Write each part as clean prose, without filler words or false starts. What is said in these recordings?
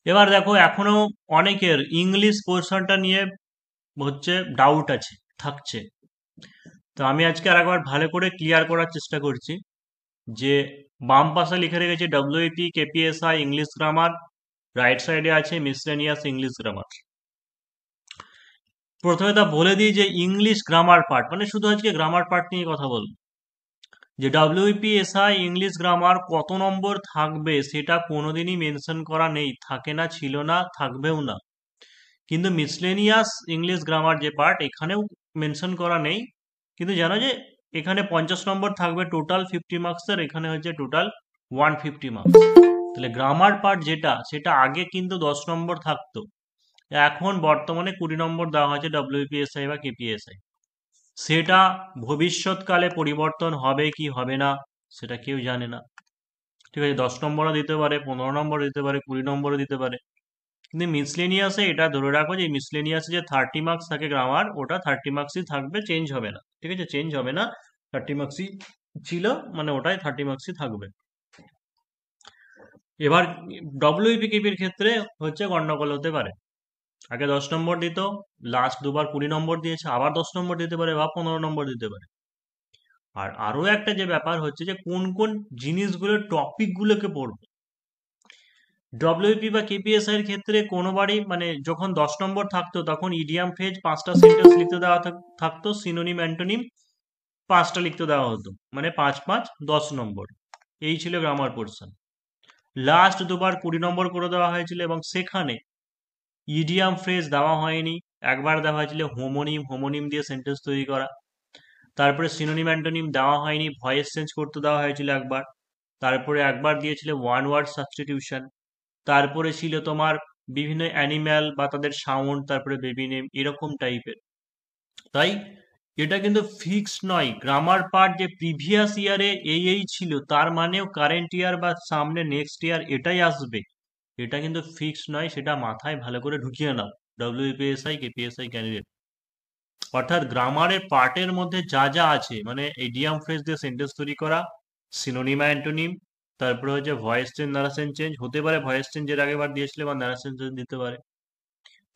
এবার দেখো এখনো অনেকের ইংলিশ পোর্শনটা নিয়ে হচ্ছে ডাউট আছে, থাকছে। তো আমি আজকে আরেকবার ভালো করে ক্লিয়ার করার চেষ্টা করছি যে বাম পাশে লিখে রেখেছি WP KPSI English grammar, right সাইডে আছে মিসলেনিয়াস ইংলিশ গ্রামার। প্রথমে তা বলে দিই যে ইংলিশ গ্রামার পার্ট মানে শুধু আজকে গ্রামার পার্ট নিয়ে কথা বলবো। যে ডব্লিউপিএসআই ইংলিশ গ্রামার কত নম্বর থাকবে সেটা কোনোদিনই মেনশন করা নেই, থাকে না, ছিল না, থাকবেও না। কিন্তু মিসলেনিয়াস ইংলিশ গ্রামার যে পার্ট এখানেও মেনশন করা নেই, কিন্তু জানো যে এখানে 50 নম্বর থাকবে টোটাল 50 মার্কসের, এখানে হচ্ছে টোটাল 150 মার্কস। তাহলে গ্রামার পার্ট যেটা সেটা আগে কিন্তু 10 নম্বর থাকতো, এখন বর্তমানে 20 নম্বর দেওয়া হয়েছে ডব্লিউপিএসআই বা কেপিএসআই। সেটা ভবিষ্যৎকালে পরিবর্তন হবে কি হবে না সেটা কেউ জানে না। ঠিক আছে, 10 নম্বরও দিতে পারে, 15 নম্বর দিতে পারে, 20 নম্বরও দিতে পারে। কিন্তু মিসলেনিয়াসে এটা ধরে রাখো যে মিসলেনিয়াসে যে 30 মার্কস থাকে গ্রামার, ওটা 30 মার্কসই থাকবে, চেঞ্জ হবে না। ঠিক আছে, চেঞ্জ হবে না, 30 মার্কসই ছিল, মানে ওটাই 30 মার্কসই থাকবে। এবার ডব্লিউপিকিপির ক্ষেত্রে হচ্ছে গন্ডগোল হতে পারে, আগে 10 নম্বর দিত, লাস্ট দুবার 20 নম্বর দিয়েছে, আবার 10 নম্বর দিতে পারে বা 15 নম্বর দিতে পারে। আর আরো একটা যে ব্যাপার হচ্ছে যে কোন কোন জিনিসগুলো টপিক গুলোকে পড়বো। ডব্লিউপি বা কেপিএসআই এর ক্ষেত্রে কোনোবারই মানে যখন 10 নম্বর থাকতো তখন ইডিয়াম ফ্রেজ 5টা সেন্টেন্স লিখতে দেওয়া থাকতো, সিনোনিম অ্যান্টোনিম 5টা লিখতে দেওয়া হতো, মানে 5 5 10 নম্বর। এই ছিল গ্রামার পোর্শন। লাস্ট দুবার 20 নম্বর করে দেওয়া হয়েছিল এবং সেখানে ইডিয়াম ফ্রেজ দেওয়া হয়নি, একবার দেওয়া হয়েছিল হোমোনিম, হোমোনিম দিয়ে সেন্টেন্স তৈরি করা। তারপরে সিনোনিম অ্যান্টোনিম দেওয়া হয়নি, ভয়েস চেঞ্জ করতে দেওয়া হয়েছিল একবার। তারপরে একবার দিয়েছিল ওয়ান ওয়ার্ড সাবস্টিটিউশন। তারপরে ছিল তোমার বিভিন্ন অ্যানিম্যাল বা তাদের সাউন্ড, তারপরে বেবি নেম, এরকম টাইপের। তাই এটা কিন্তু ফিক্স নয় গ্রামার পার্ট যে প্রিভিয়াস ইয়ারে এই ছিল তার মানেও কারেন্ট ইয়ার বা সামনে নেক্সট ইয়ার এটাই আসবে, এটা কিন্তু ফিক্স নয়, সেটা মাথায় ভালো করে ঢুকিয়ে নাও ডব্লিউপিএসআই কেপিএসআই ক্যান্ডিডেট। অর্থাৎ গ্রামারের পার্টের মধ্যে যা যা আছে মানে ইডিয়াম ফ্রেজ দিয়ে সেন্টেন্স তৈরি করা, সিনোনিম অ্যান্টোনিম, তারপরে হচ্ছে ভয়েস চেঞ্জ, নারেশন চেঞ্জ হতে পারে, ভয়েস চেঞ্জ এর আগেবার দিয়েছিল বা নারেশন চেঞ্জ দিতে পারে।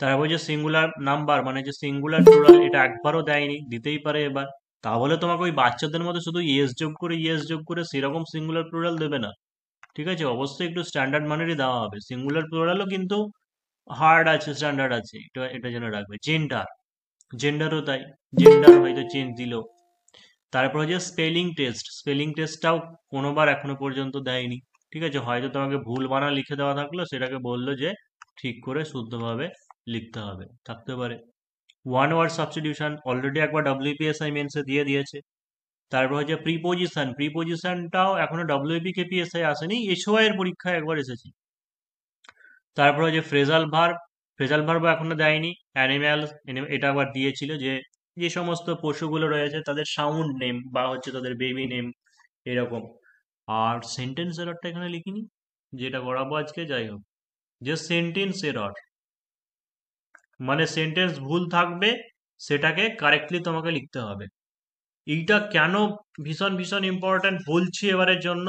তারপর যে সিঙ্গুলার নাম্বার মানে যে সিঙ্গুলার প্লুরাল এটা একবারও দেয়নি, দিতেই পারে এবার। তাহলে তোমাকে ওই বাচ্চাদের মধ্যে শুধু ইয়েস যোগ করে সেরকম সিঙ্গুলার প্লুরাল দেবে না। ঠিক আছে, অবশ্যই একটু স্ট্যান্ডার্ড মানেরই দেওয়া হবে। সিঙ্গুলার প্লুরালও কিন্তু হার্ড আছে, স্ট্যান্ডার্ড আছে, এটা এটা জেনে রাখবে। জেন্ডার, জেন্ডারও তাই, জেন্ডার হয়তো চেঞ্জ দিল। তারপর হচ্ছে স্পেলিং টেস্ট, স্পেলিং টেস্টটাও কোনোবার এখনো পর্যন্ত দেয়নি। ঠিক আছে, হয়তো তোমাকে ভুল বানান লিখে দেওয়া থাকলো, সেটাকে বললো যে ঠিক করে শুদ্ধভাবে লিখতে হবে, থাকতে পারে। ওয়ান ওয়ার্ড সাবস্টিটিউশন অলরেডি একবার ডব্লিউপিএসআই মেন্সে দিয়ে দিয়েছে। তারপর হচ্ছে প্রিপোজিশন, প্রিপোজিশনটাও এখনো ডব্লিউপি কেপিএসআই আসেনি, এসওআই এর পরীক্ষায় একবার এসেছে। তারপর হচ্ছে ফ্রেজাল ভার্ব, ফ্রেজাল ভার্বও এখনো দেয়নি। অ্যানিম্যালস, এটা আবার দিয়েছিল যে যে সমস্ত পশুগুলো রয়েছে তাদের সাউন্ড নেম বা হচ্ছে তাদের বেবি নেম, এরকম। আর সেন্টেন্স এররটা এখানে লিখিনি, যেটা করাবো আজকে, যাই হোক। যে সেন্টেন্স এরর মানে সেন্টেন্স ভুল থাকবে, সেটাকে কারেক্টলি তোমাকে লিখতে হবে। এইটা কেন ভীষণ ভীষণ ইম্পর্ট্যান্ট বলছি এবারের জন্য,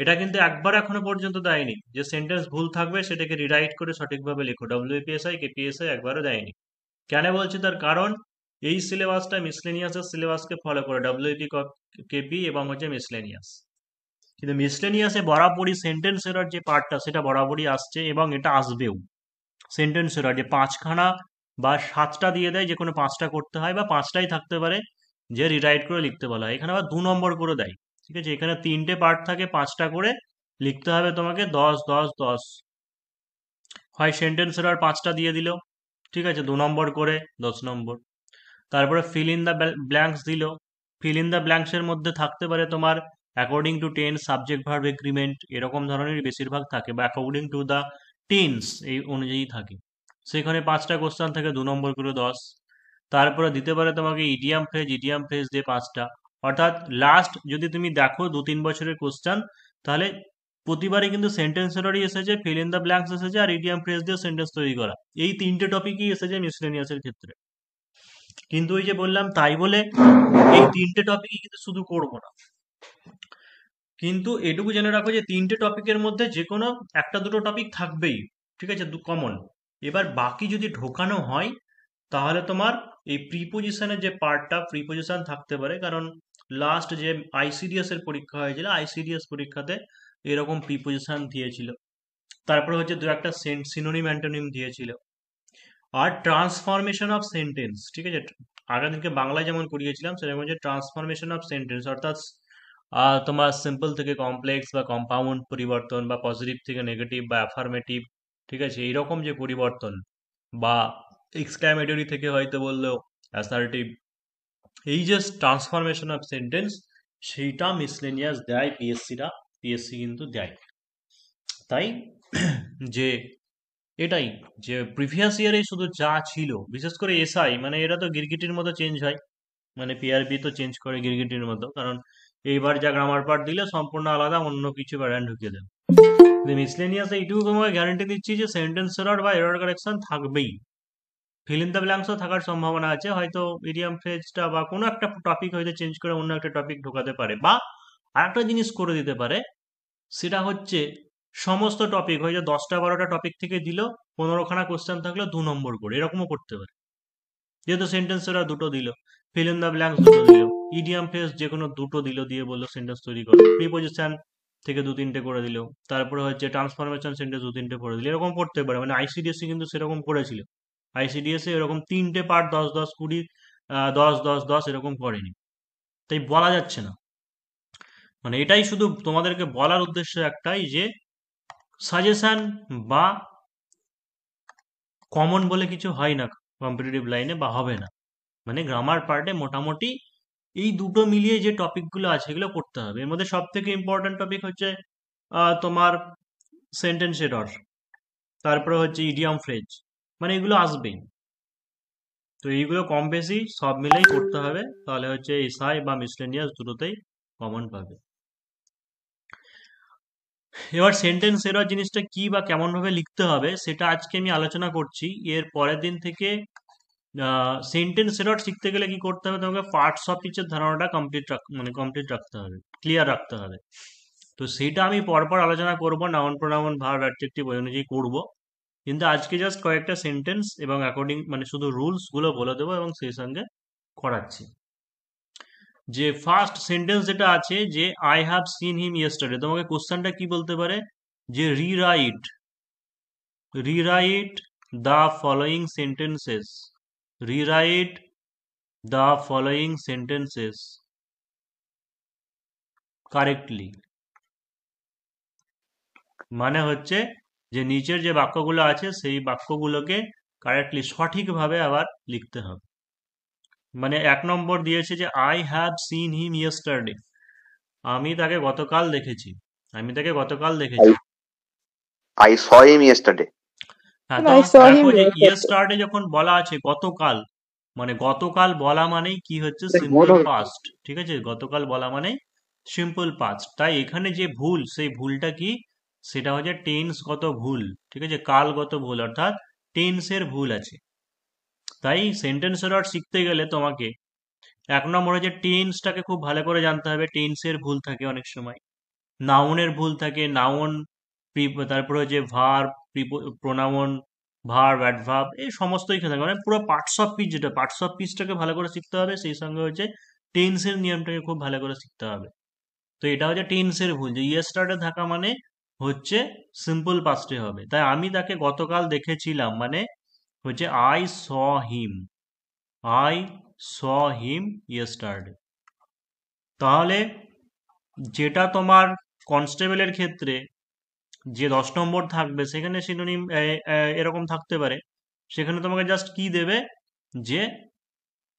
এটা কিন্তু একবার এখনো পর্যন্ত দেয়নি যে সেন্টেন্স ভুল থাকবে সেটাকে রিরাইট করে সঠিকভাবে লেখো, ডব্লিউপিএসআই কেপিএসআই একবারও দেয়নি। কেন বলছি তার কারণ, এই সিলেবাসটা মিসলেনিয়াসের সিলেবাসকে ফলো করে, ডব্লিউপি কেপি এবং হচ্ছে মিসলেনিয়াস। কিন্তু মিসলেনিয়াসে বরাবরই সেন্টেন্স এরর যে পার্টটা সেটা বরাবরই আসছে এবং এটা আসবেও। সেন্টেন্স এরর যে 5খানা বা 7টা দিয়ে দেয়, যে কোনো 5টা করতে হয় বা 5টাই থাকতে পারে, যে রিরাইট করে লিখতে বলা হয়। এখানে আবার 2 নম্বর করে দেয়। ঠিক আছে, এখানে 3টে পার্ট থাকে, 5টা করে লিখতে হবে তোমাকে, 10 10 10। হয় সেন্টেন্স এরর 5টা দিয়ে দিল, ঠিক আছে, 2 নম্বর করে, 10 নম্বর। তারপরে ফিল ইন দ্য ব্ল্যাঙ্কস দিল, ফিল ইন দ্য ব্ল্যাঙ্কস এর মধ্যে থাকতে পারে তোমার according to tense, subject verb agreement, এরকম ধরনের বেশিরভাগ থাকে, বা অ্যাকর্ডিং টু দ্য টেন্স এই অনুযায়ী থাকে। সেখানে 5টা কোশ্চেন থাকে, 2 নম্বর করে 10। তারপরে দিতে পারে তোমাকে ইডিয়াম ফ্রেজ, ইডিয়াম ফ্রেজ দিয়ে 5টা। অর্থাৎ লাস্ট যদি তুমি দেখো 2-3 বছরের কোশ্চেন, তাহলে প্রতিবারই কিন্তু সেন্টেন্স এররই এসেছে, ফিল ইন দ্য ব্ল্যাঙ্কস এসেছে, আর ইডিয়াম ফ্রেজ দিয়ে সেন্টেন্স তৈরি করা, এই 3টে টপিকই এসেছে মিসলেনিয়াসের ক্ষেত্রে। কিন্তু ওই যে বললাম তাই বলে এই 3টে টপিকই কিন্তু শুধু করবো না, কিন্তু এটুকু জেনে রাখো যে 3টে টপিকের মধ্যে যে কোনো একটা দুটো টপিক থাকবেই। ঠিক আছে, কমন। এবার বাকি যদি ঢোকানো হয় তাহলে তোমার এই প্রিপোজিশনের যে পার্টটা, প্রিপোজিশন থাকতে পারে, কারণ লাস্ট যে আইসিডিএস এর পরীক্ষা হয়েছিল, আইসিডিএস পরীক্ষাতে এরকম প্রিপোজিশন দিয়েছিল। তারপরে হচ্ছে দু একটা সিনোনিম অ্যান্টোনিম দিয়েছিল। আর ট্রান্সফরমেশন অফ সেন্টেন্স, ঠিক আছে, আগের দিনকে বাংলায় যেমন করিয়েছিলাম সেরকম হচ্ছে ট্রান্সফরমেশন অফ সেন্টেন্স, অর্থাৎ তোমার সিম্পল থেকে কমপ্লেক্স বা কম্পাউন্ড পরিবর্তন, বা পজিটিভ থেকে নেগেটিভ বা অ্যাফার্মেটিভ, ঠিক আছে, এইরকম যে পরিবর্তন, বা এক্সক্লামেটরি থেকে হয়তো বললো অ্যাসার্টিভ, এই যে ট্রান্সফরমেশন অফ সেন্টেন্স, সেইটা মিসলেনিয়াস দেয় পিএসসি কিন্তু দেয়। তাই যে এটাই, যে প্রিভিয়াস ইয়ারে শুধু যা ছিল, বিশেষ করে এসআই, মানে এটা তো গিরগিটির মতো চেঞ্জ হয়, মানে পিআরবি তো চেঞ্জ করে গিরগিটির মতো, কারণ এইবার যা গ্রামার পার্ট দিলে সম্পূর্ণ আলাদা অন্য কিছু প্যাটার্ন ঢুকিয়ে দেবে। মিসলেনিয়াস এইটুকু তোমাকে গ্যারান্টি দিচ্ছি যে সেন্টেন্স এরর বা এরর কারেকশন থাকবেই, ফিল ইন দ্য ব্ল্যাঙ্কসও থাকার সম্ভাবনা আছে, হয়তো ইডিয়াম ফ্রেজটা বা কোনো একটা টপিক হয়তো চেঞ্জ করে অন্য একটা টপিক ঢোকাতে পারে, বা আরেকটা জিনিস করে দিতে পারে, সেটা হচ্ছে সমস্ত টপিক হয়তো 10টা 12টা টপিক থেকে দিল, 15খানা কোশ্চেন থাকলো 2 নম্বর করে, এরকমও করতে পারে, যেহেতু সেন্টেন্স ওরা দুটো দিল, ফিল ইন দ্য ব্ল্যাঙ্কস দুটো দিল, ইডিয়াম ফ্রেজ যে কোনো দুটো দিল, দিয়ে বললো সেন্টেন্স তৈরি করো, প্রিপোজিশন থেকে 2-3টে করে দিল, তারপরে হচ্ছে ট্রান্সফরমেশন সেন্টেন্স 2-3টে করে দিল, এরকম করতে পারে। মানে আইসিডিএসসি কিন্তু সেরকম করেছিল, আইসিডিএসসি এরকম 3টে পার্ট 10-10-20, 10-10-10 এরকম করেনি, তাই বলা যাচ্ছে না। মানে এটাই শুধু তোমাদেরকে বলার উদ্দেশ্য একটাই, যে সাজেশন বা কমন বলে কিছু হয় না কম্পিটিটিভ লাইনে, বা হবে না। মানে গ্রামার পার্টে মোটামুটি এই দুটো মিলিয়ে যে টপিকগুলো আছে এগুলো করতে হবে। এর মধ্যে সব থেকে ইম্পর্টেন্ট টপিক হচ্ছে তোমার সেন্টেন্স এরর, তারপরে হচ্ছে ইডিয়াম ফ্রেজ, মানে এগুলো আসবেই। তো এইগুলো কম বেশি সব মিলেই করতে হবে, তাহলে হচ্ছে এসআই বা মিসলেনিয়াস দুটোতেই কমন পাবে। এবার সেন্টেন্স এরর জিনিসটা কি বা কেমন ভাবে লিখতে হবে সেটা আজকে আমি আলোচনা করছি। এর পরের দিন থেকে সেন্টেন্স এরর শিখতে গেলে কি করতে হবে, তোমাকে পার্টস অফ স্পিচের ধারণাটা কমপ্লিট রাখতে হবে, ক্লিয়ার রাখতে হবে। তো সেটা আমি পরপর আলোচনা করব, নাউন প্রোনাউন ভার্ব অ্যাডজেক্টিভ ওই অনুযায়ী করব, কিন্তু আজকে জাস্ট কয়েকটা সেন্টেন্স এবং অ্যাকর্ডিং মানে শুধু রুলস গুলো বলে দেবো এবং সেই সঙ্গে করাচ্ছি। যে ফার্স্ট সেন্টেন্স যেটা আছে, যে I have seen him yesterday, তোমাকে কোশ্চেনটা কি বলতে পারে, যে rewrite the following sentences, rewrite the following sentences correctly. মানে হচ্ছে যে নিচের যে বাক্যগুলো আছে সেই বাক্যগুলোকে কারেক্টলি সঠিকভাবে আবার লিখতে হবে। মানে 1 নম্বর দিয়েছে যে I have seen him yesterday, আমি তাকে গতকাল দেখেছি, I saw him yesterday. হ্যাঁ, I তখন saw দেখো him যে yesterday. ইয়েস্টারডে যখন বলা আছে গতকাল, মানে গতকাল বলা মানেই কি হচ্ছে সিম্পল পাস্ট, ঠিক আছে, গতকাল বলা মানে সিম্পল পাস্ট। তাই এখানে যে ভুল, সেই ভুলটা কি, সেটা হচ্ছে টেন্সগত ভুল, ঠিক আছে, কালগত ভুল, অর্থাৎ টেন্সের ভুল আছে। তাই সেন্টেন্স এরর শিখতে গেলে তোমাকে 1 নম্বরে যে টেন্সটাকে খুব ভালো করে জানতে হবে, টেন্সের ভুল থাকে অনেক সময়, নাউনের ভুল থাকে, নাউন, তারপরে হচ্ছে ভার্ব, প্রোনাউন, ভার্ব, অ্যাডভার্ব, এই সমস্তই থাকে, মানে পুরো পার্টস অফ স্পিচ, যেটা পার্টস অফ স্পিচটাকে ভালো করে শিখতে হবে, সেই সঙ্গে হচ্ছে টেন্সের নিয়মটাকে খুব ভালো করে শিখতে হবে। তো এটা হচ্ছে টেন্সের ভুল, যে ইয়েস্টারডে থাকা মানে হচ্ছে সিম্পল পাস্টে হবে। তাই আমি তাকে গতকাল দেখেছিলাম মানে হচ্ছে আই স হিম ইয়েস্টারডে। তাহলে যেটা তোমার কনস্টেবলের ক্ষেত্রে যে 10 নম্বর থাকবে, সেখানে সিনোনিম এরকম থাকতে পারে, সেখানে তোমাকে জাস্ট কি দেবে, যে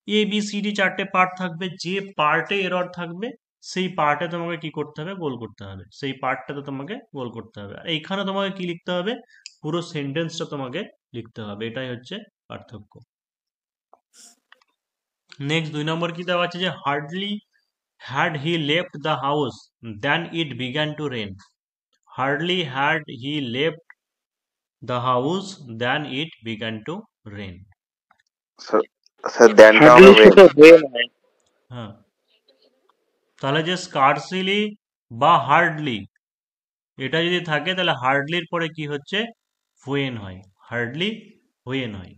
ABCD 4টে পার্ট থাকবে, যে পার্টে এরর থাকবে সেই পার্টে তোমাকে কি করতে হবে, গোল করতে হবে, সেই পার্টটাতে তোমাকে গোল করতে হবে। আর এইখানে তোমাকে কি লিখতে হবে, পুরো সেন্টেন্সটা তোমাকে লিখতে হবে, এটাই হচ্ছে পার্থক্য। নেক্সট 2 নম্বর কি দেওয়া আছে, যে hardly had he left the house then it began to rain, hardly had he left the house then it began to rain. So then Hardly সাথে হয়ে হয়। হ্যাঁ, তাহলে যে স্কার্সলি বা হার্ডলি, এটা যদি থাকে তাহলে হার্ডলির পরে কি হচ্ছে, when হয়, hardly when হয়।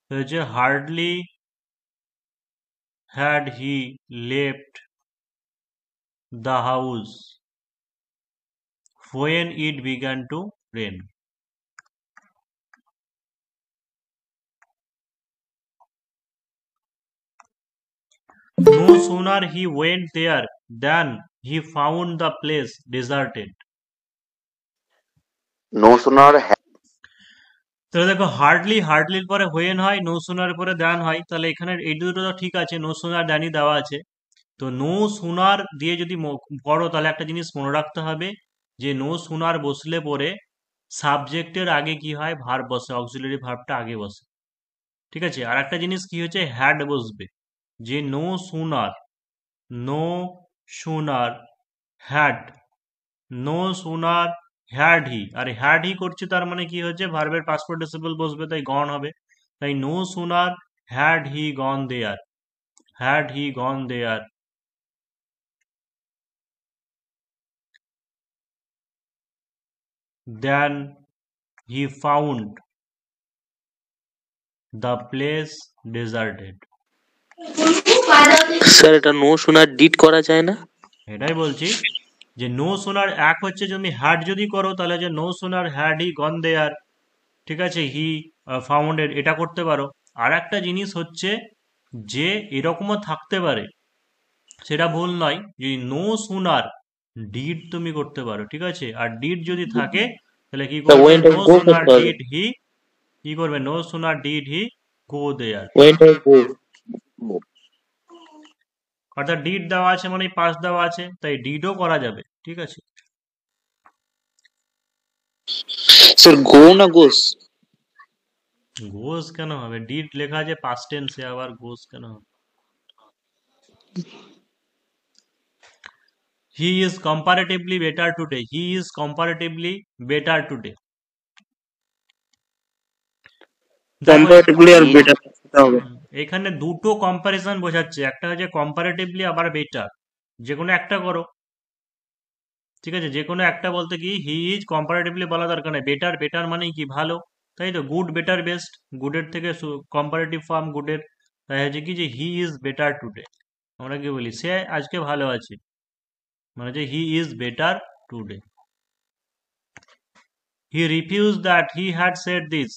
তো হচ্ছে hardly had he left the house when it began to rain। No sooner he went there than he found the place deserted। No sooner তো দেখো হার্ডলির পরে হোয়েন হয়, নো সুনার পরে দ্যান হয়, তাহলে এখানে এই দুটো তো ঠিক আছে, নো সুনার দ্যানই দেওয়া আছে। তো নো সুনার দিয়ে যদি পড়ো তাহলে একটা জিনিস মনে রাখতে হবে যে নো সুনার বসলে পরে সাবজেক্টের আগে কি হয়, ভার্ব বসে, অক্সিলারি ভার্বটা আগে বসে, ঠিক আছে। আর একটা জিনিস কি হচ্ছে, হ্যাড বসবে, যে no sooner had, no sooner had he, আর হ্যাড হি করছে তার মানে কি হচ্ছে, ভার্বের পাস্ট পার্টিসিপল বসবে, তাই গন হবে। তাই no sooner had he gone there, had he gone there then he found the place deserted। Sir এটা নো শোনার ডিড করা যায় না? এটাই বলছি যে নো সোনার এক হচ্ছে, যদি হ্যাড যদি করো তাহলে যে no sooner had he gone দেয়ার, ঠিক আছে, হি ফাউন্ডেড, এটা করতে পারো। আর একটা জিনিস হচ্ছে যে এরকমও থাকতে পারে, সেটা ভুল নয়, যদি নো সোনার ডিড তুমি করতে পারো, ঠিক আছে। আর ডিড যদি থাকে তাহলে কি করবে, ওয়েন্ট নো গো সোনার করতে হবে। ডিড হি, কি করবে, no sooner did he go there, went go. অর্থাৎ ডিড দেওয়া আছে মানে পাস দেওয়া আছে, তাই ডিডও করা যাবে, ঠিক আছে। স্যার গো না গোস? গোস কেন হবে, ডিড লেখা আছে পাস্ট টেন্সে, আবার গোস কেন হবে। He is comparatively better today, he is comparatively better today. Comparatively আর বেটার হবে। এখানে দুটো কম্পারিজন বোঝাচ্ছে, একটা হচ্ছে কম্পারেটিভলি, আবার বেটার, যে কোনো একটা করো, ঠিক আছে। যে কোনো একটা বলতে কি হি ইজ কম্পারেটিভলি বলা দরকার নেই, বেটার, বেটার মানে কি ভালো, তাই তো, গুড বেটার বেস্ট, গুডের থেকে কম্পারেটিভ ফর্ম গুডের, তাই হচ্ছে কি যে হি ইজ বেটার টুডে, আমরা কি বলি, সে আজকে ভালো আছে, মানে যে he is better today. He refuse that he had said this,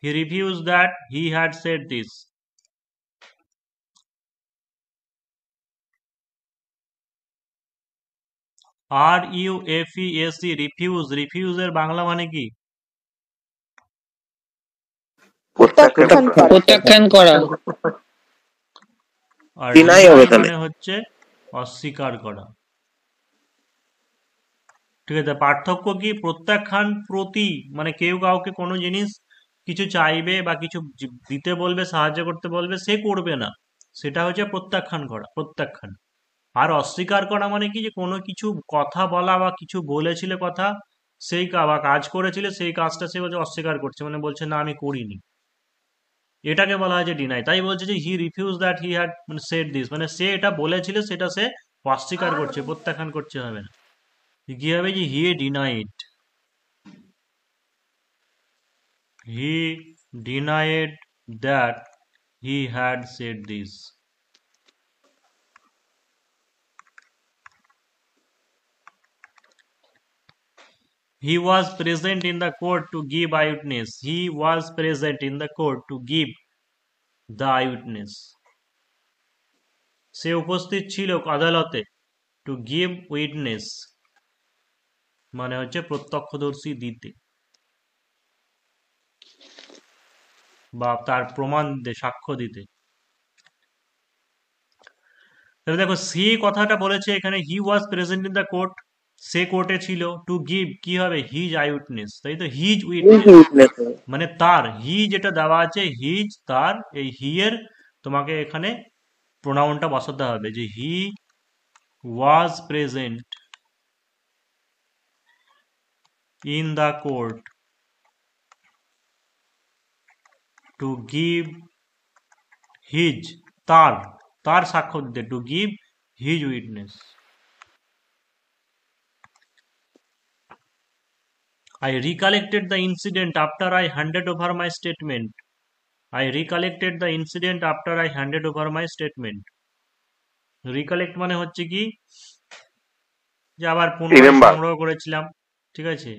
he refuse that he had said this. RUFESE, refuse, রিফিউজের বাংলা মানে কি, প্রত্যাখ্যান করা। আর Deny হবে তাহলে। মানে হচ্ছে অস্বীকার করা, ঠিক আছে। পার্থক্য কি, প্রত্যাখ্যান প্রতি, মানে কেউ কাউকে কোনো জিনিস কিছু চাইবে বা কিছু দিতে বলবে, সাহায্য করতে বলবে, সে করবে না, সেটা হচ্ছে প্রত্যাখ্যান করা, প্রত্যাখ্যান। আর অস্বীকার করা মানে কি, যে কোনো কিছু কথা বলা বা কিছু বলেছিলে কথা, সেই বা কাজ করেছিলে, সেই কাজটা সে বলছে অস্বীকার করছে, মানে বলছে না আমি করিনি, এটাকে বলা হয় যে ডিনাই। তাই বলছে যে হি refuse that he had said this, মানে সে এটা বলেছিল সেটা সে অস্বীকার করছে, প্রত্যাখ্যান করছে হবে না, কি হবে, যে he denied, he denied that he had said this. He was present in the court to give eyewitness, he was present in the court to give the eyewitness, সে উপস্থিত ছিল আদালতে, টু গিভ উইটনেস মানে হচ্ছে প্রত্যক্ষদর্শী দিতে, বা তার প্রমাণ সাক্ষ্য দিতে। তাহলে দেখো সে কথাটা বলেছে এখানে, he was present in the court, সে কোর্টে ছিল, টু গিভ কি হবে, হিজ আই উইটনেস, তাই তো, হিজ উইটনেস মানে তার, হি যেটা দেওয়া আছে হিজ তার, এই হি এর তোমাকে এখানে প্রোনাউনটা বসাতে হবে, যে he was present in the court to give his, তার, তার সাক্ষ্য দিতে, to give his witness. I recollected the incident after I handed over my statement. I recollected the incident after I handed over my statement. Recollect মানে হচ্ছে কি, যে আবার পুনরায় রিমেম্বার। সংগ্রহ করেছিলাম, ঠিক আছে।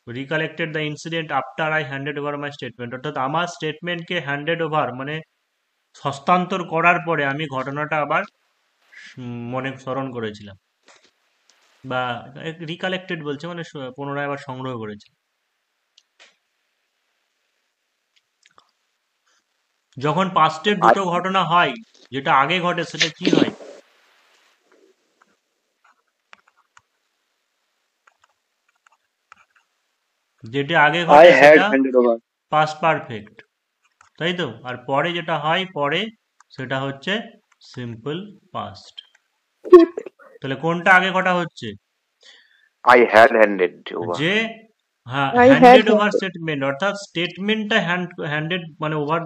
Recollected the incident after I handed over my statement, অর্থাৎ আমার স্টেটমেন্টকে হ্যান্ডেড ওভার মানে হস্তান্তর করার পরে আমি ঘটনাটা আবার মনে স্মরণ করেছিলাম, বা রিকালেক্টেড বলছে মানে পুনরায় আবার সংগ্রহ করেছি। যখন পাস্টের দুটো ঘটনা হয়, যেটা আগে ঘটে সেটা কি হয়? যেটা আগে ঘটে সেটা পাস্ট পারফেক্ট, তাই তো। আর পরে যেটা হয় পরে, সেটা হচ্ছে সিম্পল পাস্ট। তাহলে কোনটা আগে ঘটা হচ্ছে? I had handed over. যে হ্যাঁ, I had handed over handed. Statement, অর্থাৎ স্টেটমেন্টটা হ্যান্ডেড মানে ওভার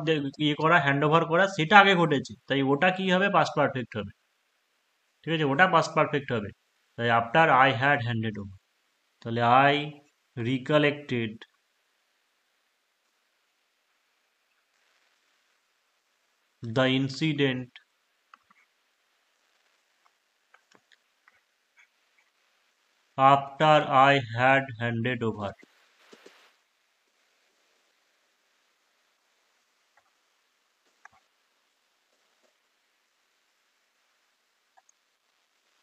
ইয়ে করা, হ্যান্ড ওভার করা, সেটা আগে ঘটেছে, তাই ওটা কি হবে? পাস্ট পারফেক্ট হবে, ঠিক আছে, ওটা পাস্ট পারফেক্ট হবে। তাই after I had handed over, তাহলে I recollected the incident after I had handed over.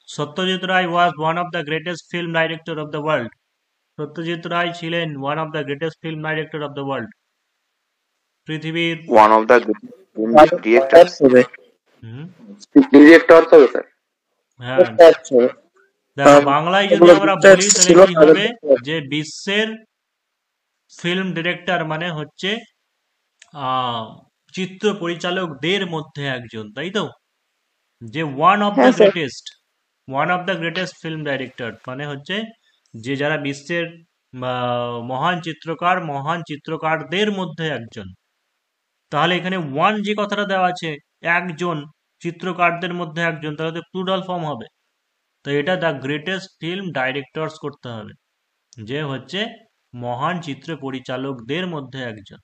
Satyajit Ray was one of the greatest film director of the world. Satyajit Ray ছিলেন one of the greatest film director of the world. পৃথিবীর One of the directors. Director তো sir. হ্যাঁ, দেখো বাংলায় যদি আমরা বলি তাহলে কি হবে, যে বিশ্বের ফিল্ম ডিরেক্টর মানে হচ্ছে চিত্র পরিচালকদের মধ্যে একজন, তাই তো। যে one of the greatest film director মানে হচ্ছে যে যারা বিশ্বের মহান চিত্রকারদের মধ্যে একজন। তাহলে এখানে ওয়ান যে কথাটা দেওয়া আছে, একজন চিত্রকারদের মধ্যে একজন, তাহলে প্লুরাল ফর্ম হবে। তো এটা দ্য গ্রেটেস্ট ফিল্ম ডাইরেক্টরস করতে হবে, যে হচ্ছে মহান চিত্র পরিচালকদের মধ্যে একজন।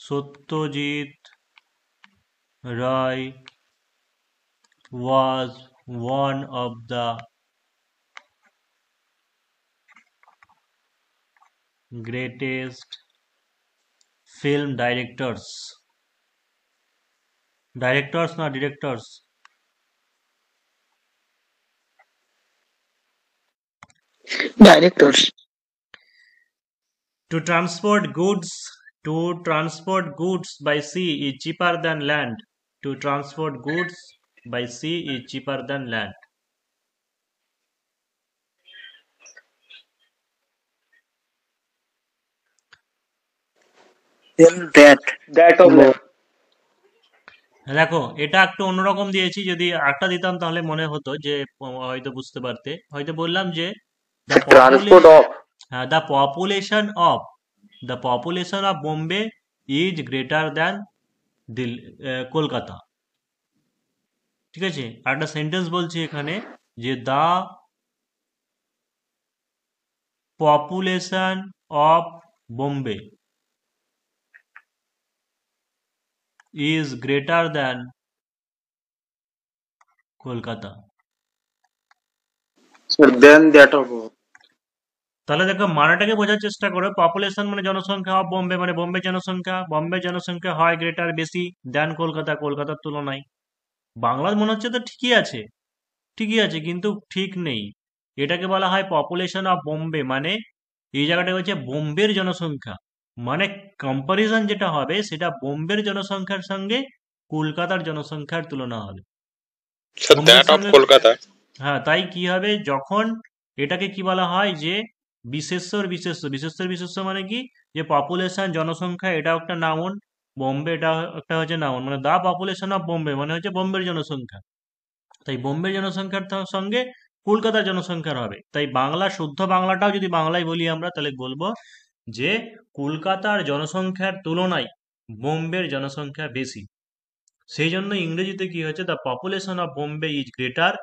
Satyajit Ray was one of the greatest film directors. Directors, not directors. Director. To transport goods by sea is cheaper than land. To transport goods by sea is cheaper than land. দেখো এটা একটু অন্যরকম দিয়েছি, যদি একটা দিতাম তাহলে মনে হতো যে হয়তো বুঝতে পারতে। হয়তো বললাম যে Transport of. হ্যাঁ, the population of Bombay is greater than Kolkata, ঠিক আছে। আর একটা সেন্টেন্স বলছি এখানে, যে the population of Bombay is greater than Kolkata. তাহলে দেখো মানেটাকে বোঝার চেষ্টা করো। পপুলেশন মানে জনসংখ্যা, অফ বোম্বে মানে বোম্বে জনসংখ্যা হয় গ্রেটার বেশি দেন কলকাতার তুলনায়। বাংলার মনে হচ্ছে তো ঠিকই আছে কিন্তু ঠিক নেই। এটাকে বলা হয় পপুলেশন অফ বোম্বে, মানে এই জায়গাটা হচ্ছে বোম্বের জনসংখ্যা, মানে কম্পারিজন যেটা হবে সেটা বোম্বের জনসংখ্যার সঙ্গে কলকাতার জনসংখ্যার তুলনা হবে। হ্যাঁ, তাই কি হবে, যখন এটাকে কি বলা হয়, যে বিশেষ্য মানে কি, যে পপুলেশন জনসংখ্যা এটা একটা নাউন, বোম্বে এটা একটা হচ্ছে নাউন, মানে দা পপুলেশন অফ বোম্বে মানে হচ্ছে বোম্বের জনসংখ্যা। তাই বোম্বের জনসংখ্যার সঙ্গে কলকাতার জনসংখ্যার হবে। তাই শুদ্ধ বাংলাটাও যদি বাংলায় বলি আমরা, তাহলে বলবো যে কলকাতার জনসংখ্যার তুলনায় বোম্বের জনসংখ্যা বেশি। সেই জন্য ইংরেজিতে কি হচ্ছে, the population of Bombay is greater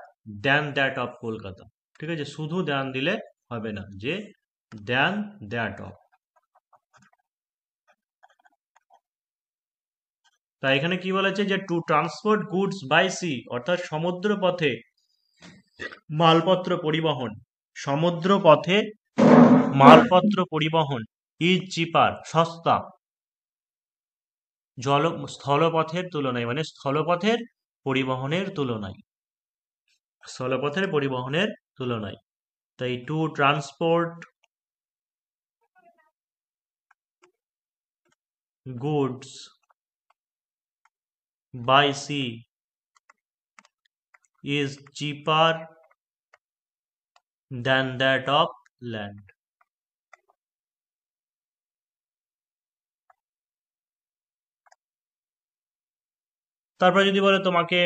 than that of Kolkata. ঠিক আছে, শুধু দ্যান দিলে হবে না, যে দ্যান দ্যাট অফ। তাই এখানে কি বলেছে, যে to transport goods by sea, অর্থাৎ সমুদ্র পথে মালপত্র পরিবহন, সমুদ্র পথে মালপত্র পরিবহন ইজ চিপার, সস্তা, স্থলপথের তুলনায়, মানে স্থলপথের পরিবহনের তুলনায়, স্থলপথের পরিবহনের তুলনায়। তাই to transport goods by sea is cheaper than that of land. তারপরে যদি বলে তোমাকে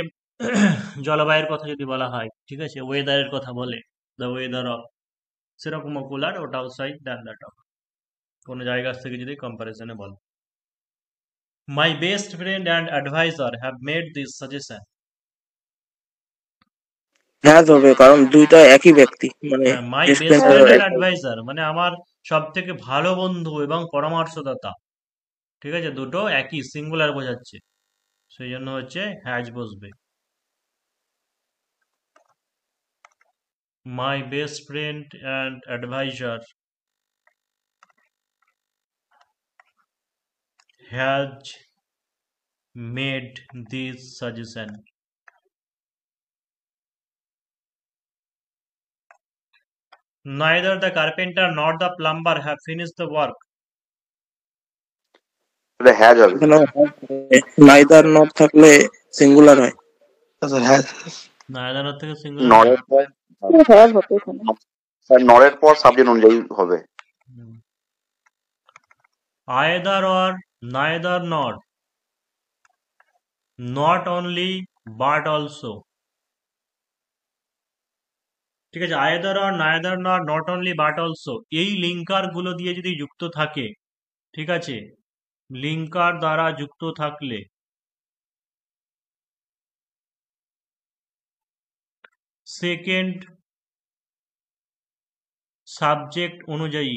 জলবায়ুর কথা যদি বলা হয়, ঠিক আছে, ওয়েদারের কথা বলে, দ্য ওয়েদার অফ, সেরকম কুলার, ওটা আউটসাইড দ্যান দ্যাট অফ, কোনো জায়গা থেকে যদি কম্পারিজনে বলে। My best friend and advisor have made this suggestion. Has হবে, কারণ দুইটা একই ব্যক্তি, মানে my best best friend friend আর অ্যান্ড অ্যাডভাইজার মানে আমার সব থেকে ভালো বন্ধু এবং পরামর্শদাতা, ঠিক আছে, দুটো একই, সিঙ্গুলার বোঝাচ্ছে, সেই জন্য হচ্ছে হ্যাজ বসবে। My best friend and advisor has made this suggestion. Neither the carpenter nor the plumber have finished the work. এটা হ্যাজ হবে। এখানে নাইদার নট থাকলে সিঙ্গুলার হয়। Neither not থেকে singular নরের পর হ্যাঁ হতে এখানে স্যার নরের পর সাবজেক্ট অনুযায়ী হবে। either or, neither nor, not only but also, ঠিক আছে, either or, neither nor, not only but also, এই লিঙ্কার গুলো দিয়ে যদি যুক্ত থাকে, ঠিক আছে, লিঙ্কার দ্বারা যুক্ত থাকলে সেকেন্ড সাবজেক্ট অনুযায়ী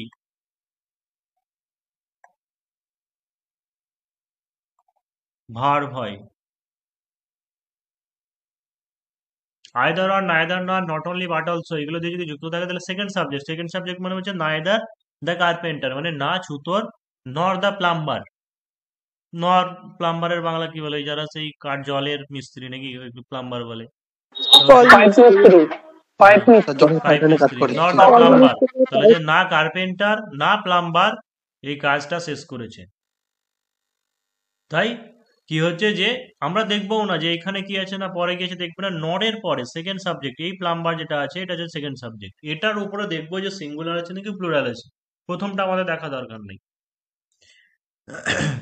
ভার্ব হয়। আইদার অর, নাইদার নর, নট অনলি বাট অলসো, এগুলো দিয়ে যদি যুক্ত থাকে তাহলে সেকেন্ড সাবজেক্ট মানে হচ্ছে নাইদার দ্য কার্পেন্টার, মানে না ছুতোর, নর দ্য প্লাম্বার। নর প্লাম্বারের বাংলা কি বলে, যারা সেই কাঠ জলের মিস্ত্রি নাকি প্লাম্বার বলে, পাইপ মিস্ত্রি, নট দ্য প্লাম্বার, তাহলে যে না কার্পেন্টার না প্লাম্বার এই কাজটা শেষ করেছে। তাই কি হচ্ছে, যে আমরা দেখবো না যে এখানে কি আছে, না পরে গিয়েছে দেখবো না, নরের পরে সেকেন্ড সাবজেক্ট, এই প্লাম্বার যেটা আছে এটা হচ্ছে সেকেন্ড সাবজেক্ট, এটার উপরে দেখবো যে সিঙ্গুলার আছে নাকি প্লুরাল আছে, প্রথমটা আমাদের দেখা দরকার নেই।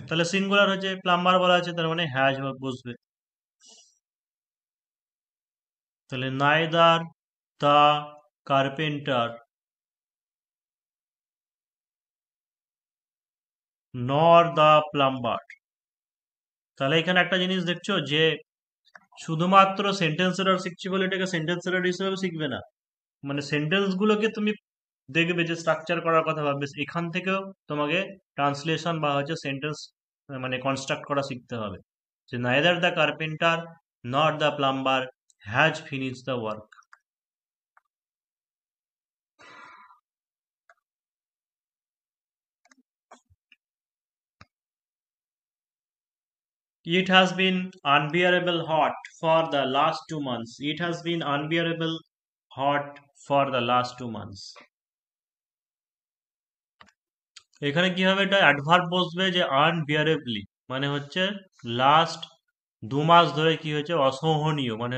তাহলে সিঙ্গুলার হচ্ছে প্লাম্বার বলা আছে, তার মানে হ্যাজ বসবে। তাহলে নাইদার দ্য কার্পেন্টার নর দ্য প্লাম্বার। তাহলে এখানে একটা জিনিস দেখছো, যে শুধুমাত্র সেন্টেন্স এরর শিখছি বলে এটাকে সেন্টেন্স এরর হিসেবে শিখবে না, মানে সেন্টেন্স গুলোকে তুমি দেখবে যে স্ট্রাকচার করার কথা ভাববে, এখান থেকেও তোমাকে ট্রান্সলেশন বা হচ্ছে সেন্টেন্স মানে কনস্ট্রাক্ট করা শিখতে হবে, যে neither the carpenter not the plumber has finish the work. It has been unbearable hot for the last 2 months. It has been unbearable hot for the last 2 months. এখানে কি হবে, এটা অ্যাডভার্ব বসবে, যে আনবিয়ারেবলি মানে হচ্ছে লাস্ট 2 মাস ধরে কি হয়েছে, অসহনীয়, মানে